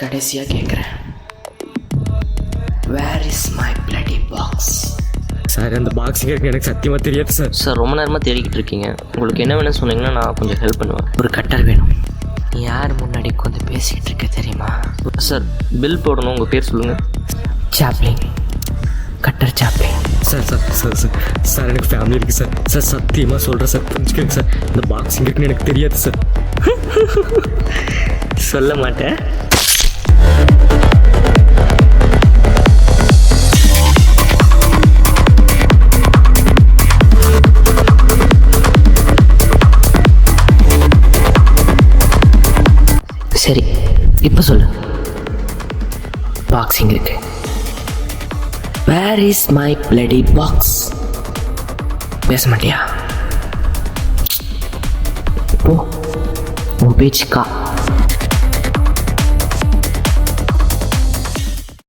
கடைசியாக கேட்குறேன், where is my bloody box? Sir அந்த பாக்ஸிங் இருக்கு எனக்கு சத்தியமாக தெரியாது சார். சார் ரொம்ப நேரமாக தேடிக்கிட்டு இருக்கீங்க. உங்களுக்கு என்ன வேணும்னு சொன்னீங்கன்னா நான் கொஞ்சம் ஹெல்ப் பண்ணுவேன். ஒரு கட்டர் வேணும். நீ யார் முன்னாடி கொஞ்சம் பேசிகிட்டு இருக்க தெரியுமா? சார் பில் போடணும், உங்கள் பேர் சொல்லுங்கள். Sapling, cutter sapling. Sir sir sir sir sir எனக்கு ஃபேமிலி இருக்குது சார். சார் சத்தியமாக சொல்கிறேன் சார், புரிஞ்சுக்கங்க சார். இந்த பாக்ஸிங் இருக்குன்னு எனக்கு தெரியாது சார். சொல்ல மாட்டேன். சரி, இப்போ சொல்லு. பாக்ஸிங் இருக்கு. Where is my bloody box? பேச மாட்டியா? போ, உன் பேச்சுக்கா.